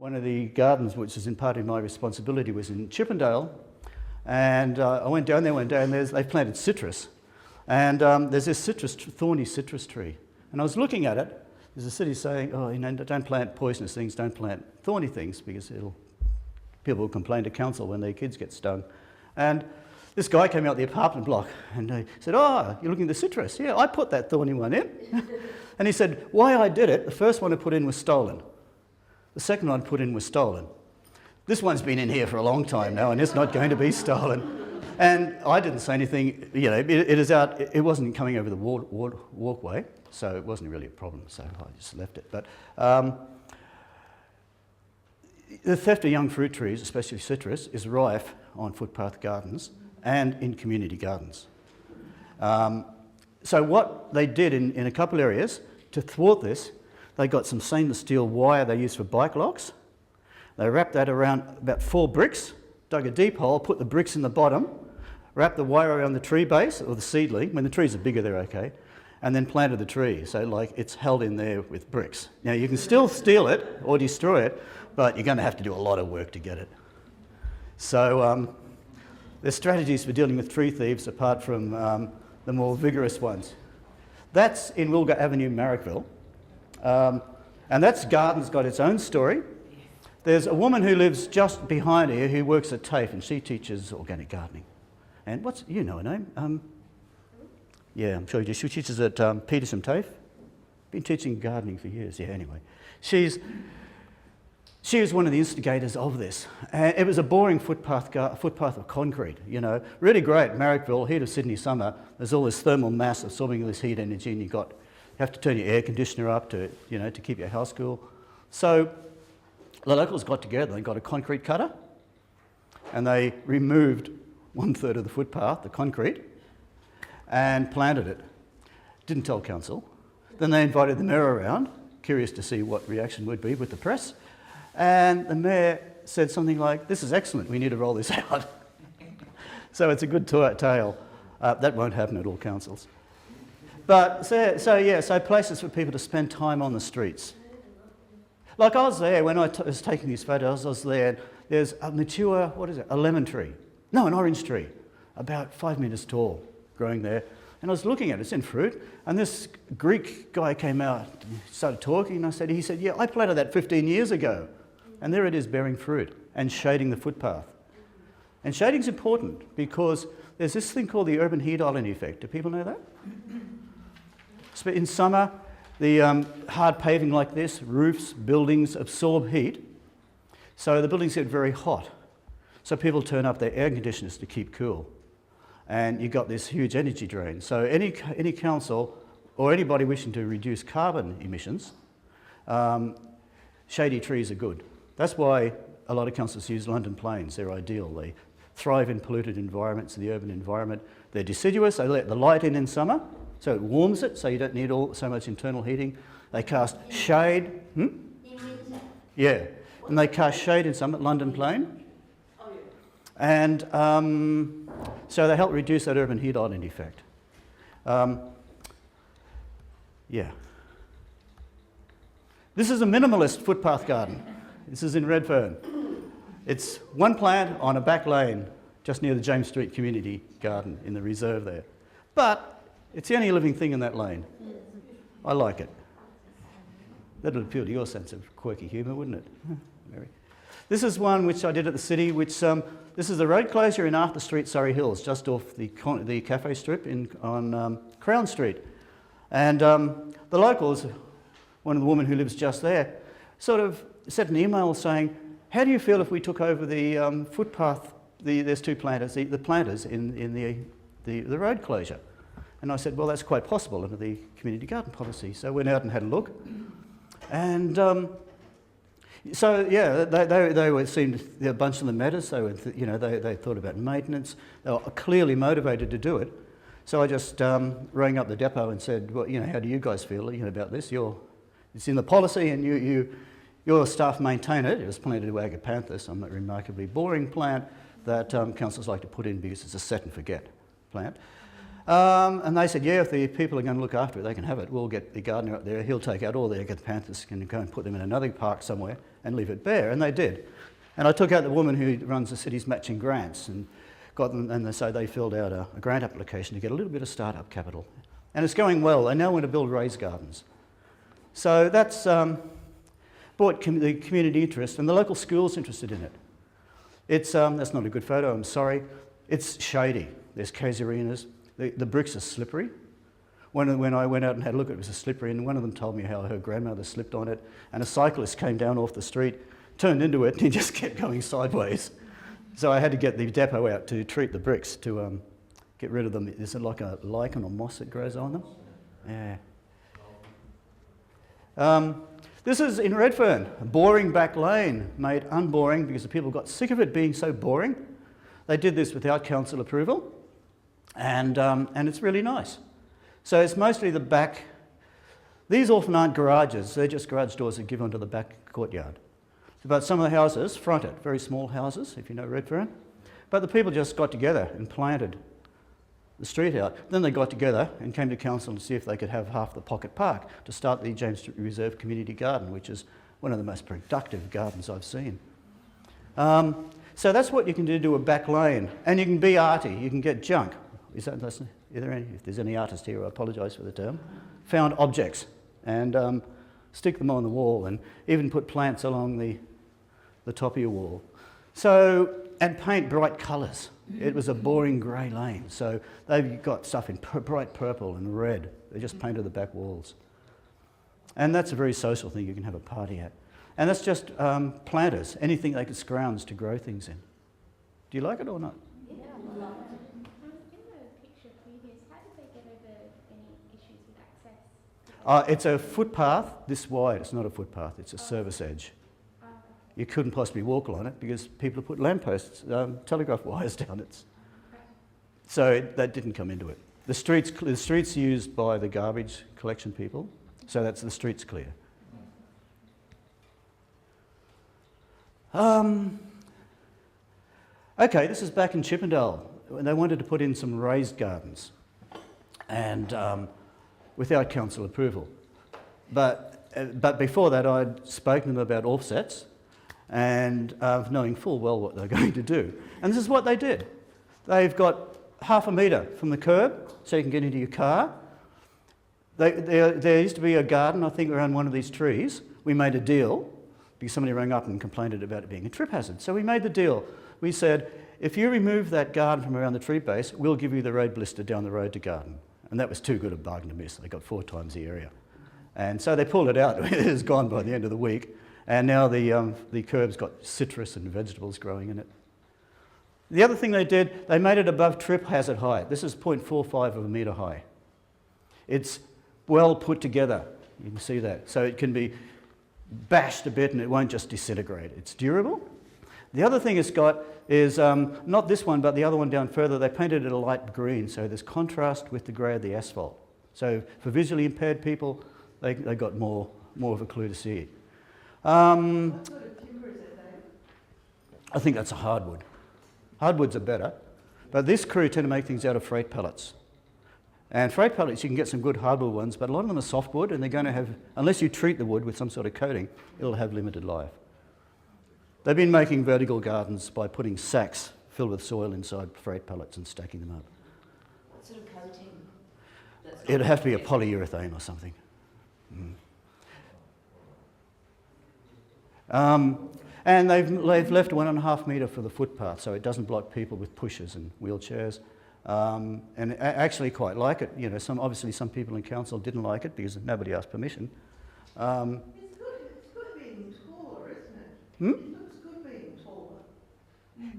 One of the gardens which is in part of my responsibility was in Chippendale, and I went down there one day and they've planted citrus, and there's this thorny citrus tree, and I was looking at it. There's a city saying, oh, you know, don't plant poisonous things, don't plant thorny things, because people will complain to council when their kids get stung. And this guy came out the apartment block and he said, oh, you're looking at the citrus? Yeah, I put that thorny one in. And he said, why I did it, the first one I put in was stolen. The second one I put in was stolen. This one's been in here for a long time now and it's not going to be stolen. And I didn't say anything, you know, it wasn't coming over the walkway, so it wasn't really a problem, so I just left it. But the theft of young fruit trees, especially citrus, is rife on footpath gardens and in community gardens. So what they did in a couple areas to thwart this, they got some stainless steel wire they used for bike locks. They wrapped that around about 4 bricks, dug a deep hole, put the bricks in the bottom, wrapped the wire around the tree base or the seedling. When the trees are bigger, they're okay. And then planted the tree, so like it's held in there with bricks. Now you can still steal it or destroy it, but you're going to have to do a lot of work to get it. So there's strategies for dealing with tree thieves apart from the more vigorous ones. That's in Wilga Avenue, Marrickville. And that's garden's got its own story. There's a woman who lives just behind here who works at TAFE and she teaches organic gardening. And you know her name? Yeah, I'm sure you do. She teaches at Petersham TAFE. Been teaching gardening for years. Yeah, anyway. She was one of the instigators of this. And it was a boring footpath of concrete, you know. Really great, Marrickville, heat of Sydney summer. There's all this thermal mass absorbing all this heat energy and you have to turn your air conditioner up to keep your house cool. So the locals got together and got a concrete cutter and they removed 1/3 of the footpath, the concrete, and planted it. Didn't tell council. Then they invited the mayor around, curious to see what reaction would be with the press. And the mayor said something like, this is excellent, we need to roll this out. So it's a good tale. That won't happen at all councils. But so places for people to spend time on the streets. Like I was there when I was taking these photos, I was there, there's a mature, a lemon tree. No, an orange tree, about 5 meters tall, growing there. And I was looking at it, it's in fruit, and this Greek guy came out, started talking, and he said, yeah, I planted that 15 years ago. And there it is bearing fruit and shading the footpath. And shading's important because there's this thing called the urban heat island effect. Do people know that? In summer, the hard paving like this, roofs, buildings absorb heat. So the buildings get very hot. So people turn up their air conditioners to keep cool. And you've got this huge energy drain. So any council or anybody wishing to reduce carbon emissions, shady trees are good. That's why a lot of councils use London plains. They're ideal. They thrive in polluted environments, in the urban environment. They're deciduous. They let the light in summer, so it warms it, so you don't need so much internal heating. They cast shade. In winter? Yeah. And they cast shade in summer, London plain. Oh, yeah. And so they help reduce that urban heat island effect. Yeah. This is a minimalist footpath garden. This is in Redfern. It's one plant on a back lane just near the James Street Community Garden in the reserve there. But it's the only living thing in that lane. I like it. That would appeal to your sense of quirky humour, wouldn't it? Mary. This is one which I did at the city, this is the road closure in Arthur Street, Surrey Hills, just off the cafe strip on Crown Street. And the locals, one of the women who lives just there, sort of sent an email saying, how do you feel if we took over the footpath, there's 2 planters, the planters in the road closure? And I said, well, that's quite possible under the community garden policy. So I went out and had a look. And so, yeah, they seemed a bunch of them matters. So, they thought about maintenance. They were clearly motivated to do it. So I just rang up the depot and said, well, how do you guys feel about this? It's in the policy and your staff maintain it. It was planted to agapanthus, a remarkably boring plant that councils like to put in because it's a set and forget plant. And they said, yeah, if the people are going to look after it, they can have it. We'll get the gardener up there. He'll take out all the agapanthus and go and put them in another park somewhere and leave it bare. And they did. And I took out the woman who runs the city's matching grants and got them, and so they filled out a grant application to get a little bit of startup capital. And it's going well. They now want to build raised gardens. So that's brought the community interest, and the local school's interested in it. It's, that's not a good photo, I'm sorry. It's shady. There's casuarinas. The bricks are slippery. When I went out and had a look, it was slippery, and one of them told me how her grandmother slipped on it, and a cyclist came down off the street, turned into it, and he just kept going sideways. So I had to get the depot out to treat the bricks to get rid of them. Is it like a lichen or moss that grows on them? Yeah. This is in Redfern, a boring back lane, made unboring because the people got sick of it being so boring. They did this without council approval, and it's really nice. So it's mostly the back. These often aren't garages, they're just garage doors that give onto the back courtyard. But some of the houses front it, very small houses, if you know Redfern. But the people just got together and planted the street out. Then they got together and came to council to see if they could have half the pocket park to start the James Street Reserve Community Garden, which is one of the most productive gardens I've seen. So that's what you can do to a back lane. And you can be arty, you can get junk. Is there any, if there's any artist here, I apologise for the term. Found objects and stick them on the wall and even put plants along the top of your wall. So, and paint bright colours. It was a boring grey lane, so they've got stuff in bright purple and red. They just painted the back walls. And that's a very social thing you can have a party at. And that's just planters, anything they could scrounge to grow things in. Do you like it or not? Yeah, I love it. In the picture previous, how did they get over any issues with access? It's a footpath this wide. It's not a footpath, it's a service edge. You couldn't possibly walk along it because people put lampposts, telegraph wires down it. So that didn't come into it. The street's used by the garbage collection people, so that's the street's clear. Okay, this is back in Chippendale. They wanted to put in some raised gardens, and without council approval. But before that, I'd spoken to them about offsets, and knowing full well what they're going to do. And this is what they did. They've got half a metre from the curb, so you can get into your car. There used to be a garden, I think, around one of these trees. We made a deal, because somebody rang up and complained about it being a trip hazard. So we made the deal. We said, if you remove that garden from around the tree base, we'll give you the road blister down the road to garden. And that was too good a bargain to miss. They got 4 times the area. And so they pulled it out. It was gone by the end of the week. And now the curb's got citrus and vegetables growing in it. The other thing they did, they made it above trip hazard height. This is 0.45 of a metre high. It's well put together. You can see that. So it can be bashed a bit and it won't just disintegrate. It's durable. The other thing it's got is, not this one, but the other one down further, they painted it a light green, so there's contrast with the grey of the asphalt. So for visually impaired people, they got more of a clue to see it. What sort of timber is it, though? I think that's a hardwood. Hardwoods are better, but this crew tend to make things out of freight pellets. And freight pellets, you can get some good hardwood ones, but a lot of them are softwood, and they're going to have, unless you treat the wood with some sort of coating, it'll have limited life. They've been making vertical gardens by putting sacks filled with soil inside freight pellets and stacking them up. What sort of coating? It'd have to be a polyurethane or something. And they've left 1.5 metre for the footpath, so it doesn't block people with pushers and wheelchairs. And I actually quite like it. You know, obviously some people in council didn't like it because nobody asked permission. It's good being taller, isn't it? It looks good being taller.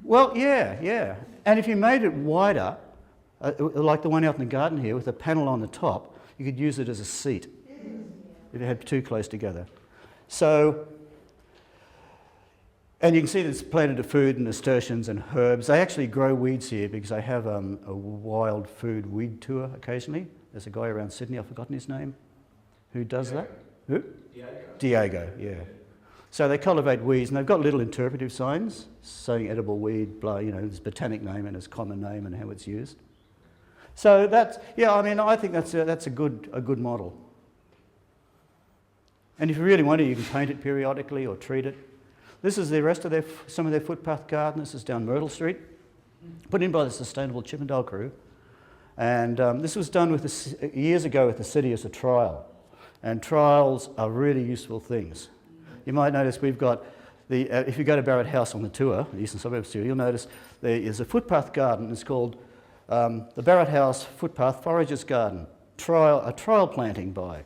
Well, yeah. And if you made it wider, like the one out in the garden here with a panel on the top, you could use it as a seat if you had 2 close together. So, and you can see there's planted of food and nasturtiums and herbs. They actually grow weeds here because they have a wild food weed tour occasionally. There's a guy around Sydney, I've forgotten his name, who does that. Who? Diego, yeah. So they cultivate weeds, and they've got little interpretive signs saying edible weed, blah, you know, its botanic name and its common name and how it's used. So that's, yeah, I mean, I think that's a good model. And if you really want to, you can paint it periodically or treat it. This is the rest of some of their footpath garden. This is down Myrtle Street, put in by the Sustainable Chippendale crew. And this was done years ago with the city as a trial. And trials are really useful things. You might notice we've got if you go to Barrett House on the tour, the Eastern Suburbs tour, you'll notice there is a footpath garden. It's called the Barrett House Footpath Foragers Garden, a trial planting by.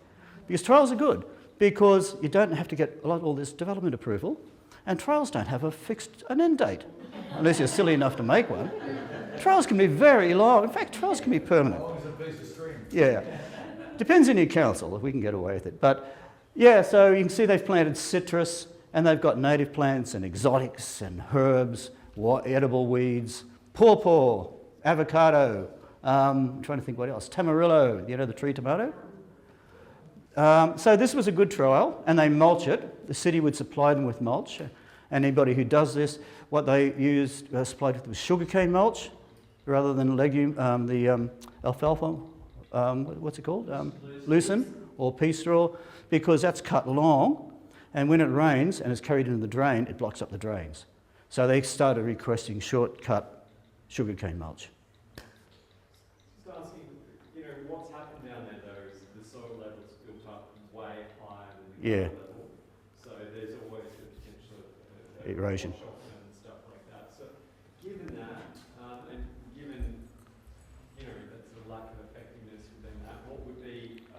Because trials are good, because you don't have to get all this development approval, and trials don't have an end date, unless you're silly enough to make one. Trials can be very long. In fact, trials can be permanent. As long as a piece of string. Yeah. Depends on your council, if we can get away with it. But yeah, so you can see they've planted citrus, and they've got native plants and exotics and herbs, edible weeds, pawpaw, avocado, I'm trying to think what else, tamarillo, the tree tomato. So this was a good trial, and they mulch it. The city would supply them with mulch. And anybody who does this, what they used, supplied with was sugarcane mulch rather than the alfalfa, what's it called? Lucerne or pea straw, because that's cut long, and when it rains and it's carried into the drain, it blocks up the drains. So they started requesting shortcut sugarcane mulch. Just asking, what's happened down there though is the soil level's built up way higher than the ground level. So there's always the potential of erosion and stuff like that. So given that, and given that's the lack of effectiveness within that, what would be a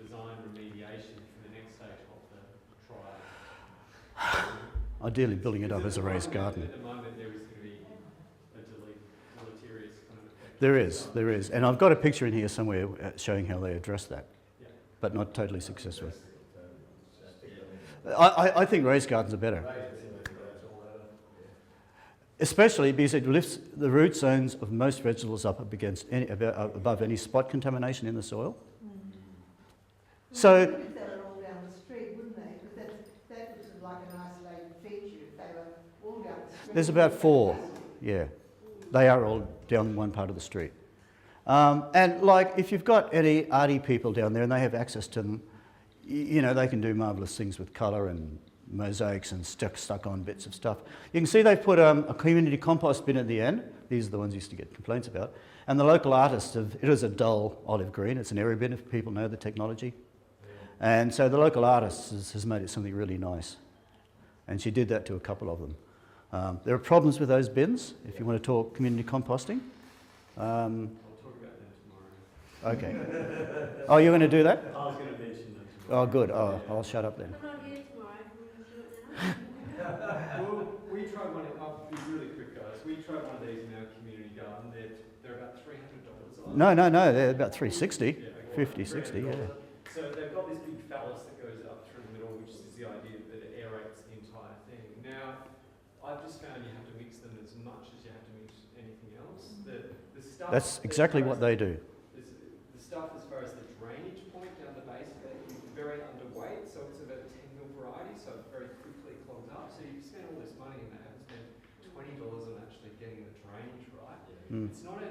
design remediation for the next stage of the trial? Ideally building it up as a raised garden. At the moment there is going to be a deleterious kind of effect. There is. And I've got a picture in here somewhere showing how they address that, but not totally successfully. I think raised gardens are better. Especially because it lifts the root zones of most vegetables up above any spot contamination in the soil. So They would sell it all down the street, wouldn't they? Because that was like an isolated feature if they were all down the street. there's about 4, yeah. They are all down one part of the street. And like if you've got any arty people down there and they have access to them, they can do marvellous things with colour and mosaics and stuck on bits of stuff. You can see they've put a community compost bin at the end. These are the ones you used to get complaints about. And the local artists it is a dull olive green. It's an area bin if people know the technology. And so the local artist has made it something really nice. And she did that to a couple of them. There are problems with those bins if you want to talk community composting. I'll talk about them tomorrow. Okay. Oh, you're going to do that? I was going to mention that tomorrow. Oh, good. Oh, I'll shut up then. I'm not here tomorrow. Can we do it now? Well, we tried one. I'll be really quick, guys. We tried one of these in our community garden. They're about $300. No. They're about 360, 50, 60. Yeah. So they've got this big phallus that goes up through the middle, which is the idea that it aerates the entire thing. Now, I've just found you have to mix them as much as you have to mix anything else. The stuff. That's exactly what they do. The stuff as far as the drainage point down the base of it is very underweight, so it's about a 10 mil variety, so it very quickly clogs up. So you spend all this money and they haven't spent $20 on actually getting the drainage right. It's not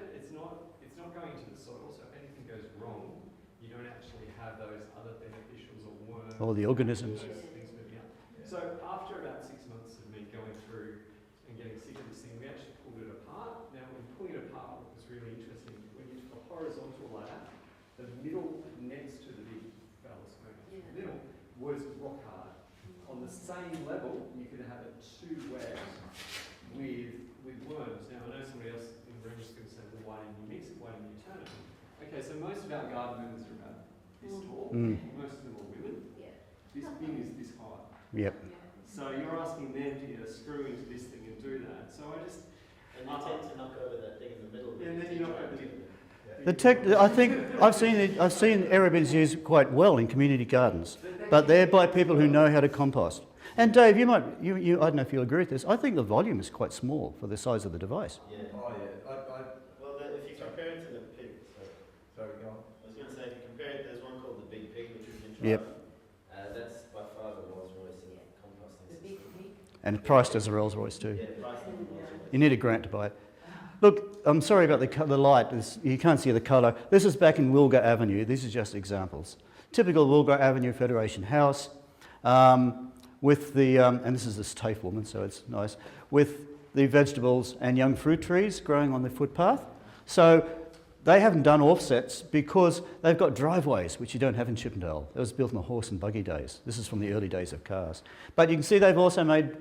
going into the soil, so if anything goes wrong, you don't actually have those other beneficials or worms. All the organisms. Those things moving up. So after about 6 months of me going through and getting sick of this thing, we actually pulled it apart. Now, when pulling it apart, what was really interesting, when you took a horizontal ladder, the middle next to the big phallus the middle was rock hard. On the same level, you could have it too wet with worms. Now, I know somebody else in the room is going to say, well, why didn't you mix it? Why didn't you turn it? Okay, so most of our garden members are about this tall. Most of them are women. This bin is this high. Yep. So you're asking them to get a screw into this thing and do that. So I just... And you tend to knock over that thing in the middle. And then you knock over I think I've seen area bins used quite well in community gardens, but they're by people who know how to compost. And Dave, I don't know if you'll agree with this. I think the volume is quite small for the size of the device. Yeah. Oh, yeah. Well, if you compare it to the pig, Sorry, go on. I was going to say, if you compare it, there's one called the Big Pig, which we've been Yep. trying. That's by far the Rolls Royce in composting system. And priced as a Rolls Royce too. Yeah, price and Rolls Royce. You need a grant to buy it. Look, I'm sorry about the light. You can't see the colour. This is back in Wilga Avenue. These are just examples. Typical Wilga Avenue Federation House with the, and this is this TAFE woman, so it's nice, with the vegetables and young fruit trees growing on the footpath. So they haven't done offsets because they've got driveways, which you don't have in Chippendale. It was built in the horse and buggy days. This is from the early days of cars. But you can see they've also made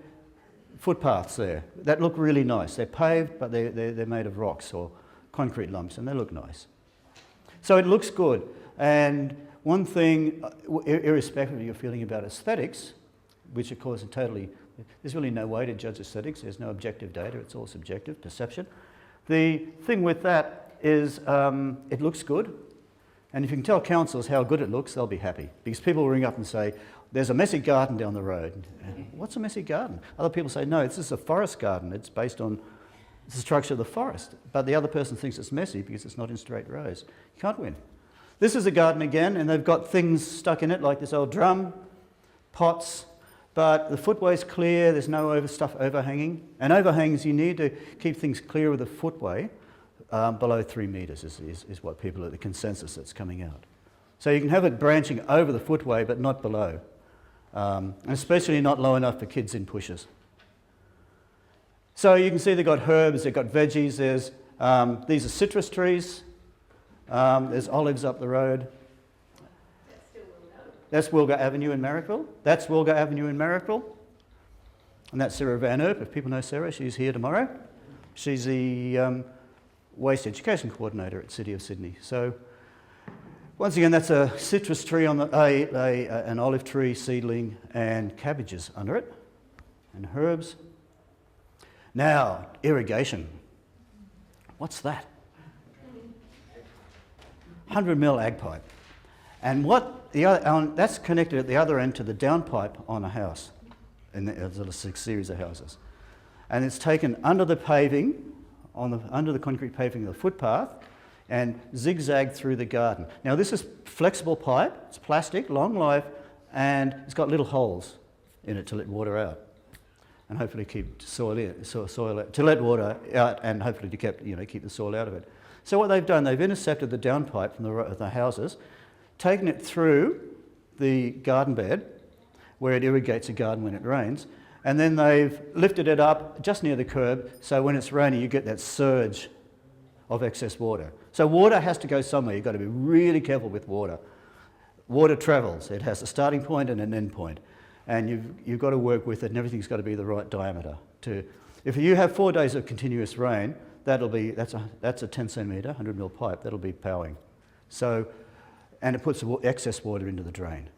footpaths there that look really nice. They're paved, but they're made of rocks or concrete lumps, and they look nice. So it looks good. And one thing, irrespective of your feeling about aesthetics, which of course are totally, there's really no way to judge aesthetics. There's no objective data. It's all subjective perception. The thing with that is it looks good. And if you can tell councils how good it looks, they'll be happy. Because people will ring up and say, there's a messy garden down the road. And, what's a messy garden? Other people say, no, this is a forest garden. It's based on the structure of the forest. But the other person thinks it's messy because it's not in straight rows. You can't win. This is a garden again, and they've got things stuck in it, like this old drum, pots, but the footway's clear, there's no stuff overhanging. And overhangs, you need to keep things clear with the footway. Below 3 metres is what people are, the consensus that's coming out. So you can have it branching over the footway, but not below. And especially not low enough for kids in pushes. So you can see they've got herbs, they've got veggies, these are citrus trees, there's olives up the road. That's Wilga Avenue in Marrickville. That's Wilga Avenue in Marrickville. And that's Sarah Van Erp. If people know Sarah, she's here tomorrow. She's the Waste Education Coordinator at City of Sydney. So once again, that's a citrus tree on an olive tree seedling and cabbages under it and herbs. Now, irrigation. What's that? 100 mil ag pipe. And that's connected at the other end to the downpipe on a house. And there's a series of houses. And it's taken under the paving, under the concrete paving of the footpath, and zigzagged through the garden. Now this is flexible pipe, it's plastic, long life, and it's got little holes in it to let water out. And hopefully keep soil out, to let water out and hopefully to keep the soil out of it. So what they've done, they've intercepted the downpipe from the houses, taken it through the garden bed, where it irrigates the garden when it rains, and then they've lifted it up just near the curb, so when it's raining you get that surge of excess water. So water has to go somewhere. You've got to be really careful with water. Water travels. It has a starting point and an end point, and you've got to work with it, and everything's got to be the right diameter. If you have 4 days of continuous rain, that's a 10 centimetre, 100 mil pipe. That'll be powing. So, and it puts excess water into the drain.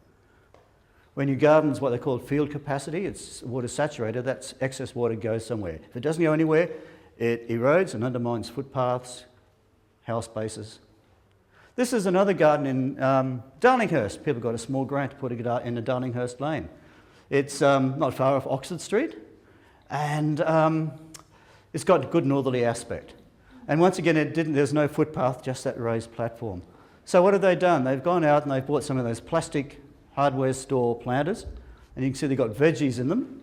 When your garden's what they call field capacity, it's water saturated, that's excess water goes somewhere. If it doesn't go anywhere, it erodes and undermines footpaths, house bases. This is another garden in Darlinghurst. People got a small grant to put it in the Darlinghurst Lane. It's not far off Oxford Street, and it's got a good northerly aspect. And once again, there's no footpath, just that raised platform. So what have they done? They've gone out and they've bought some of those plastic hardware store planters, and you can see they've got veggies in them,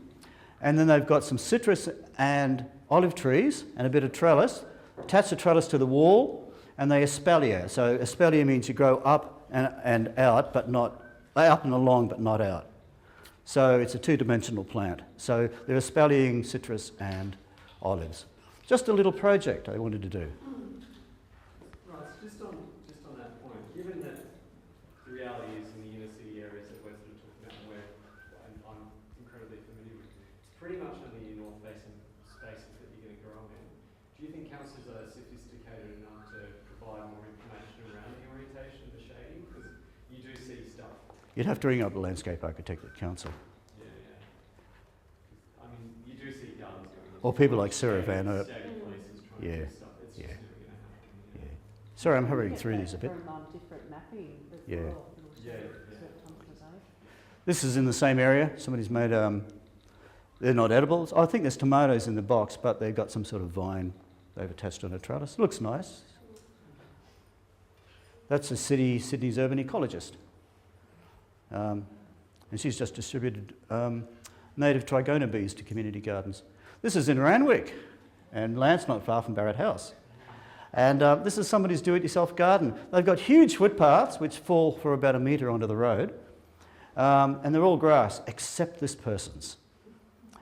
and then they've got some citrus and olive trees and a bit of trellis, attach the trellis to the wall, and they espalier. So espalier means you grow up and out, but not up and along, but not out. So it's a two-dimensional plant. So they're espaliering citrus and olives. Just a little project I wanted to do. Right, so just on that point, given that the reality is in the inner city areas that we're sort of talking about, where I'm incredibly familiar with, it's pretty much only your north-facing spaces that you're going to grow in. Do you think councils are sophisticated enough to provide more information around the orientation of the shading? Because you do see stuff. You'd have to ring up the landscape architect at council. Yeah. I mean, you do see gardens going on. Or people like Sarah Van Erp. Yeah. Yeah. Yeah. Sorry, I'm hurrying through these a bit. Different mapping as Yeah. well. Yeah. This is in the same area. Somebody's made, they're not edibles. I think there's tomatoes in the box, but they've got some sort of vine they've attached on a trellis. Looks nice. That's a Sydney's urban ecologist. And she's just distributed native trigona bees to community gardens. This is in Randwick. and Lance not far from Barrett House. And this is somebody's do-it-yourself garden. They've got huge footpaths which fall for about a metre onto the road, and they're all grass except this person's.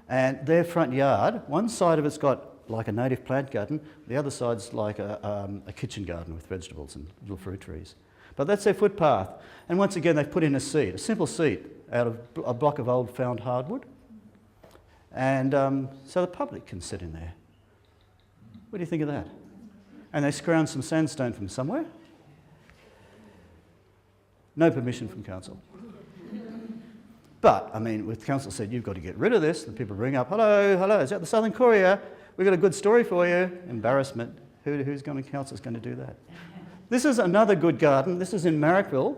And their front yard, one side of it's got like a native plant garden, the other side's like a kitchen garden with vegetables and little fruit trees. But that's their footpath. And once again, they've put in a seat, a simple seat out of a block of old found hardwood. And so the public can sit in there. What do you think of that? And they scrounged some sandstone from somewhere. No permission from council. But, I mean, with council said, you've got to get rid of this, the people ring up, hello, is that the Southern Courier? We've got a good story for you. Embarrassment. Council's going to do that? This is another good garden. This is in Marrickville.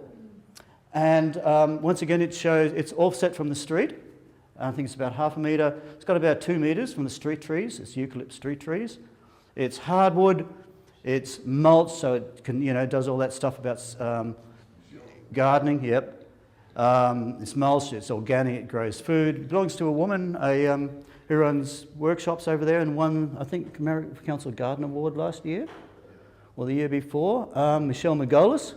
And once again, it's offset from the street. I think it's about half a metre. It's got about 2 metres from the street trees. It's eucalypt street trees. It's hardwood. It's mulch, so it can, does all that stuff about gardening. Yep. It's mulch. It's organic. It grows food. It belongs to a woman who runs workshops over there and won, I think, Marrickville Council Garden Award last year or the year before. Michelle Margolis.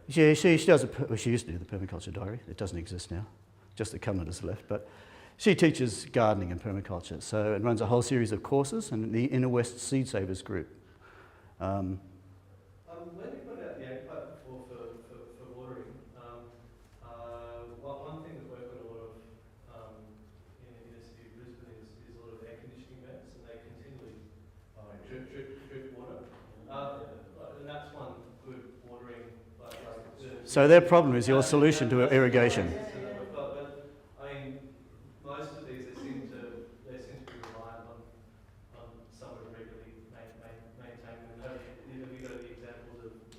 She does. She used to do the permaculture diary. It doesn't exist now. Just the covenant has left, but. She teaches gardening and permaculture, so it runs a whole series of courses and the Inner West Seed Savers group. When you put out the egg pipe before for watering, one thing that we've got a lot of in the city of Brisbane is a lot of air conditioning vents, and they continually drip water. And that's one good watering. So their problem is your solution to irrigation.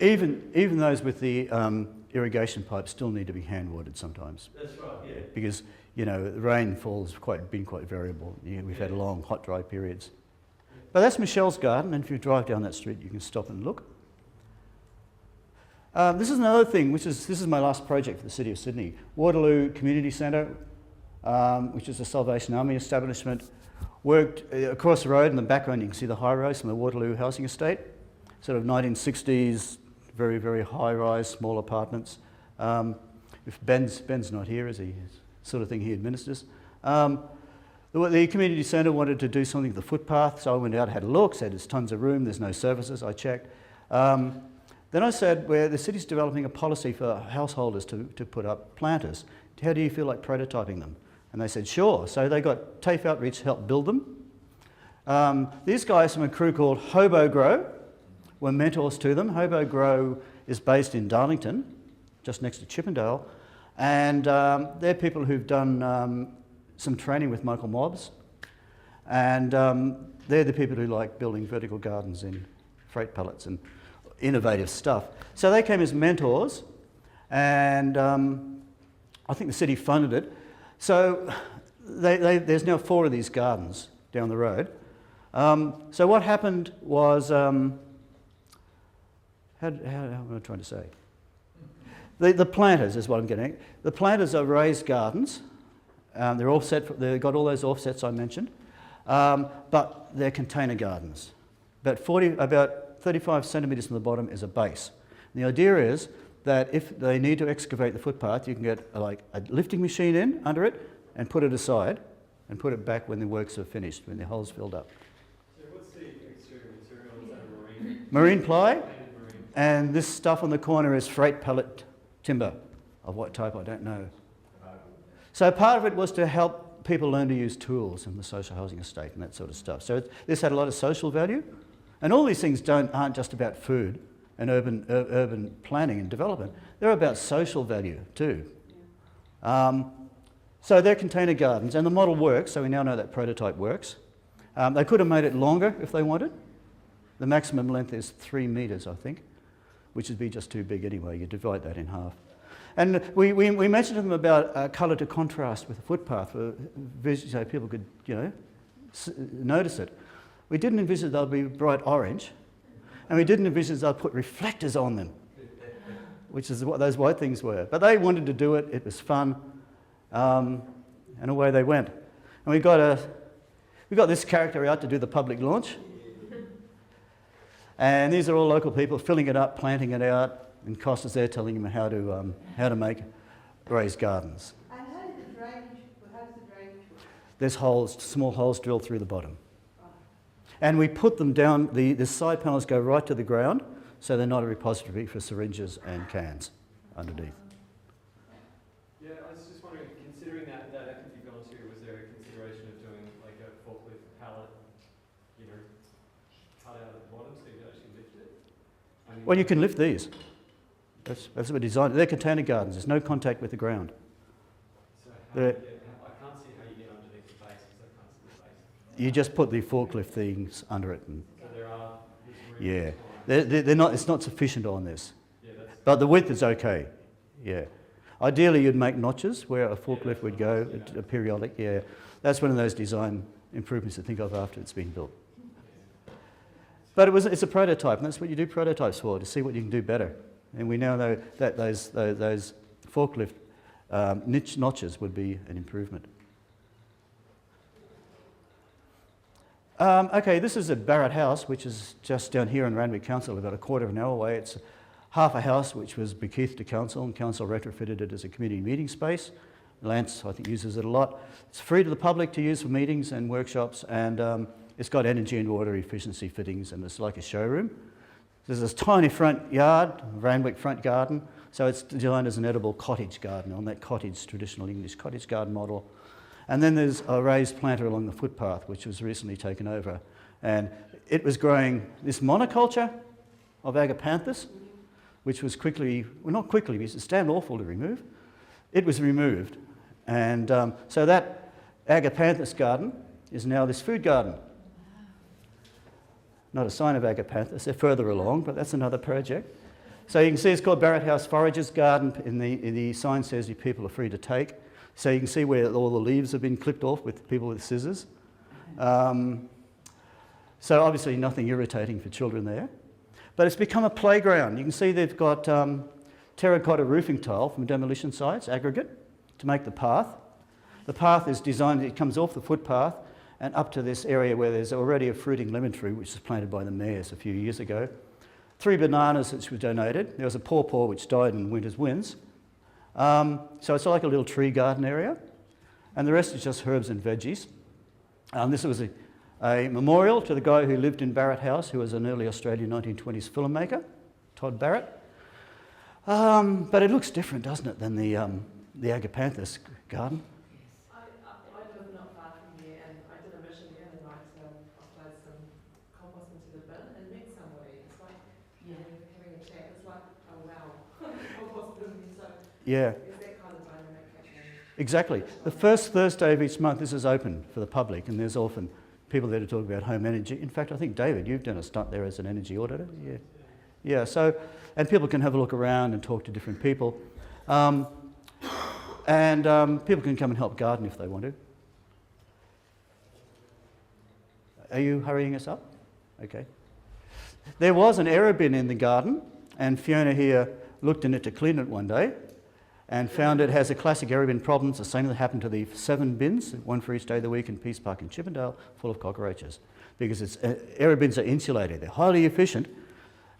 Even those with the irrigation pipes still need to be hand watered sometimes. That's right, yeah. Because, the rainfall's been quite variable. We've had long, hot, dry periods. But that's Michelle's garden, and if you drive down that street, you can stop and look. This is another thing, this is my last project for the City of Sydney. Waterloo Community Centre, which is a Salvation Army establishment, worked across the road. In the background, you can see the high rise from the Waterloo housing estate. Sort of 1960s, very, very high-rise, small apartments. If Ben's not here, is he? Sort of thing he administers. The community centre wanted to do something with the footpath, so I went out, had a look, said there's tons of room, there's no services, I checked. Then I said, well, the city's developing a policy for householders to put up planters. How do you feel like prototyping them? And they said, sure. So they got TAFE Outreach to help build them. These guys from a crew called Hobo Grow were mentors to them. Hobo Grow is based in Darlington, just next to Chippendale, and they're people who've done some training with local mobs, and they're the people who like building vertical gardens in freight pallets and innovative stuff. So they came as mentors, and I think the city funded it. So there's now 4 of these gardens down the road. So what happened was, how am I trying to say? The planters is what I'm getting at. The planters are raised gardens. They're offset. They've got all those offsets I mentioned, but they're container gardens. About 35 centimetres from the bottom is a base. And the idea is that if they need to excavate the footpath, you can get a lifting machine in under it and put it aside and put it back when the works are finished, when the hole's filled up. So what's the exterior material? Is that a marine? Marine ply. And this stuff on the corner is freight pallet timber. Of what type, I don't know. So part of it was to help people learn to use tools in the social housing estate and that sort of stuff. So this had a lot of social value. And all these things aren't just about food and urban planning and development. They're about social value too. So they're container gardens, and the model works, so we now know that prototype works. They could have made it longer if they wanted. The maximum length is 3 metres, I think, which would be just too big anyway. You divide that in half. And we mentioned to them about colour to contrast with the footpath, so people could, notice it. We didn't envisage they'll be bright orange, and we didn't envisage they'll put reflectors on them, which is what those white things were. But they wanted to do it. It was fun, and away they went. And we got this character out to do the public launch. And these are all local people filling it up, planting it out, and Costa's there telling them how to make raised gardens. And how does the drainage work? There's holes, small holes drilled through the bottom. And we put them down, the side panels go right to the ground, so they're not a repository for syringes and cans underneath. Yeah, I was just wondering, considering that effort you've gone to, was there a consideration of doing like a forklift pallet, you know, cut out at the bottom so you could actually lift it? I mean, Well, you can lift these. That's what we designed. They're container gardens. There's no contact with the ground. So how do They're- you get, I can't see how you get underneath the base because I can't see the base. You just put the forklift things under it. And, So there are, there's room yeah. to climb. They're not, it's not sufficient on this. Yeah, that's, But the width is okay. Yeah. Ideally, you'd make notches where a forklift would go, a periodic. Yeah. That's one of those design improvements to think of after it's been built. But it's a prototype, and that's what you do prototypes for, to see what you can do better. And we now know that those forklift niche notches would be an improvement. Okay, this is at Barrett House, which is just down here in Randwick Council, about a quarter of an hour away. It's half a house which was bequeathed to council, and council retrofitted it as a community meeting space. Lance, I think, uses it a lot. It's free to the public to use for meetings and workshops, and it's got energy and water efficiency fittings, and it's like a showroom. There's this tiny front yard, Randwick front garden, so it's designed as an edible cottage garden on that cottage, traditional English cottage garden model. And then there's a raised planter along the footpath, which was recently taken over. And it was growing this monoculture of agapanthus, which was quickly, well, not quickly, because it's damn awful to remove. It was removed. And so that agapanthus garden is now this food garden. Not a sign of agapanthus, they're further along, but that's another project. So you can see it's called Barrett House Foragers Garden. In the sign says you people are free to take. So you can see where all the leaves have been clipped off with people with scissors. So obviously nothing irritating for children there. But it's become a playground. You can see they've got terracotta roofing tile from demolition sites, aggregate, to make the path. The path is designed, it comes off the footpath and up to this area where there's already a fruiting lemon tree, which was planted by the mayors a few years ago. 3 bananas which were donated. There was a pawpaw which died in winter's winds. So it's like a little tree garden area. And the rest is just herbs and veggies. This was a memorial to the guy who lived in Barrett House, who was an early Australian 1920s filmmaker, Todd Barrett. But it looks different, doesn't it, than the agapanthus garden? I live not far from here, and I did a mission the other night to offload some compost into the bin and met somebody. It's like having a chat. It's like, oh wow, compost bin. So Yeah. is that kind of dynamic happening? Exactly. The first Thursday of each month, this is open for the public, and there's often people there to talk about home energy. In fact, I think, David, you've done a stunt there as an energy auditor. Yeah. Yeah, so, and people can have a look around and talk to different people. People can come and help garden if they want to. Are you hurrying us up? Okay. There was an error bin in the garden, and Fiona here looked in it to clean it one day and found it has a classic error bin problem. It's the same that happened to the 7 bins, one for each day of the week in Peace Park in Chippendale, full of cockroaches. Because error bins are insulated. They're highly efficient,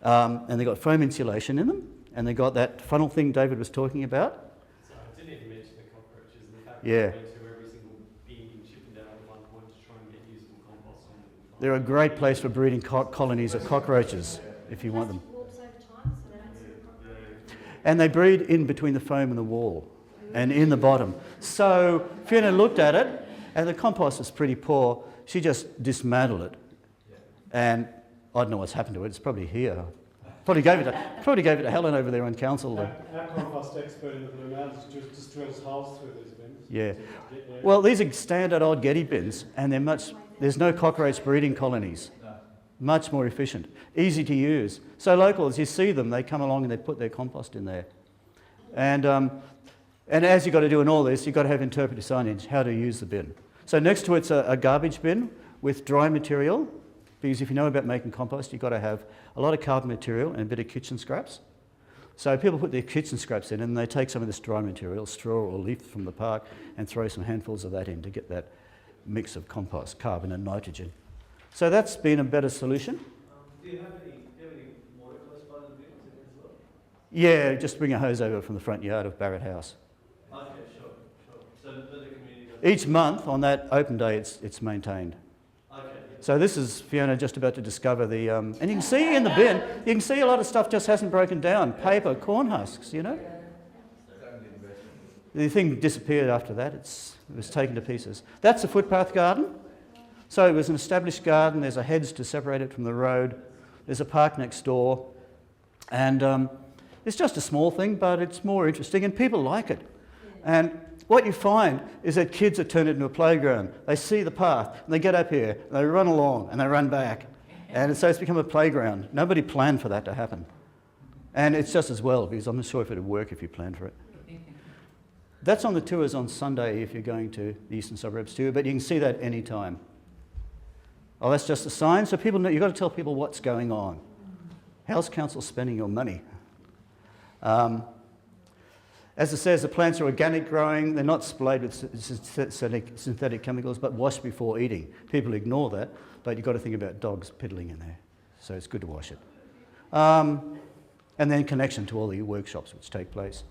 and they've got foam insulation in them, and they've got that funnel thing David was talking about. so I didn't even mention the cockroaches and the fact Yeah. that I went to every single bin in Chippendale at one point to try and get usable compost on it. They're a great place for breeding colonies of cockroaches, if you want them. Warps over time, so they don't see the cockroach. And they breed in between the foam and the wall and in the bottom. So Fiona looked at it, and the compost was pretty poor. She just dismantled it. And I don't know what's happened to it. It's probably here. Probably gave it to Helen over there on council. Our compost expert in the Blue Mountains just drills holes through these bins. Yeah. to get there. Well, these are standard old Getty bins, and there's no cockroach breeding colonies. Much more efficient, easy to use. So locals, you see them, they come along and they put their compost in there. And as you've got to do in all this, you've got to have interpretive signage, how to use the bin. So next to it's a garbage bin with dry material, because if you know about making compost, you've got to have a lot of carbon material and a bit of kitchen scraps. So people put their kitchen scraps in and they take some of this dry material, straw or leaf from the park, and throw some handfuls of that in to get that mix of compost, carbon and nitrogen. So that's been a better solution. Do you have any water close by the bins as well? Yeah, just bring a hose over from the front yard of Barrett House. Okay, sure. So the community does. Each month on that open day, it's maintained. Okay. So this is Fiona just about to discover the, and you can see in the bin, you can see a lot of stuff just hasn't broken down. Paper, corn husks, you know. The thing disappeared after that. It was taken to pieces. That's a footpath garden. So it was an established garden. There's a hedge to separate it from the road. There's a park next door. And it's just a small thing, but it's more interesting and people like it. And what you find is that kids are turned into a playground. They see the path and they get up here and they run along and they run back. And so it's become a playground. Nobody planned for that to happen. And it's just as well, because I'm not sure if it would work if you planned for it. That's on the tours on Sunday if you're going to the eastern suburbs too, but you can see that any time. Oh, that's just a sign, so people know, you've got to tell people what's going on. How's council spending your money? As it says, the plants are organic growing, they're not sprayed with synthetic chemicals, but washed before eating. People ignore that, but you've got to think about dogs piddling in there, so it's good to wash it. And then connection to all the workshops which take place.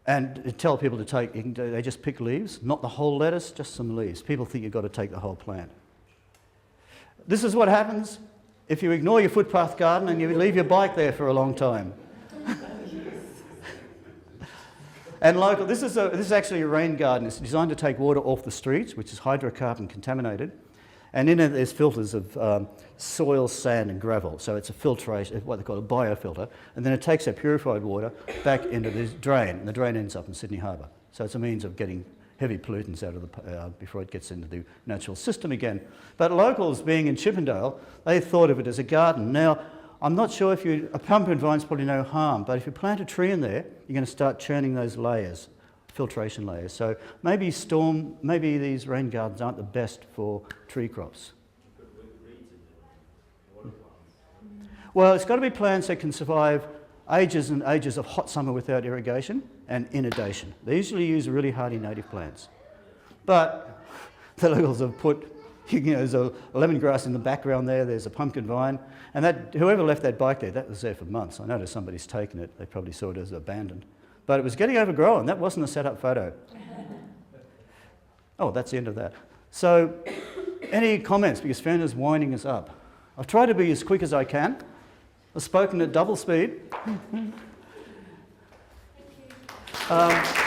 And tell people to take, they just pick leaves, not the whole lettuce, just some leaves. People think you've got to take the whole plant. This is what happens if you ignore your footpath garden and you leave your bike there for a long time. And local, this is actually a rain garden. It's designed to take water off the streets, which is hydrocarbon contaminated. And in it there's filters of soil, sand and gravel. So it's a filtration, what they call a biofilter. And then it takes that purified water back into this drain. And the drain ends up in Sydney Harbour. So it's a means of getting heavy pollutants out of the, before it gets into the natural system again. But locals, being in Chippendale, they thought of it as a garden. Now, I'm not sure if a pumpkin vine's probably no harm, but if you plant a tree in there, you're going to start churning those layers, filtration layers. So maybe these rain gardens aren't the best for tree crops. Well, it's got to be plants that can survive ages and ages of hot summer without irrigation and inundation. They usually use really hardy native plants. But the locals have put, there's a lemongrass in the background there, there's a pumpkin vine, and that whoever left that bike there, that was there for months. I noticed somebody's taken it. They probably saw it as abandoned. But it was getting overgrown. That wasn't a set-up photo. Oh, that's the end of that. So, any comments? Because Fiona's winding us up. I've tried to be as quick as I can. I've spoken at double speed. Thank you.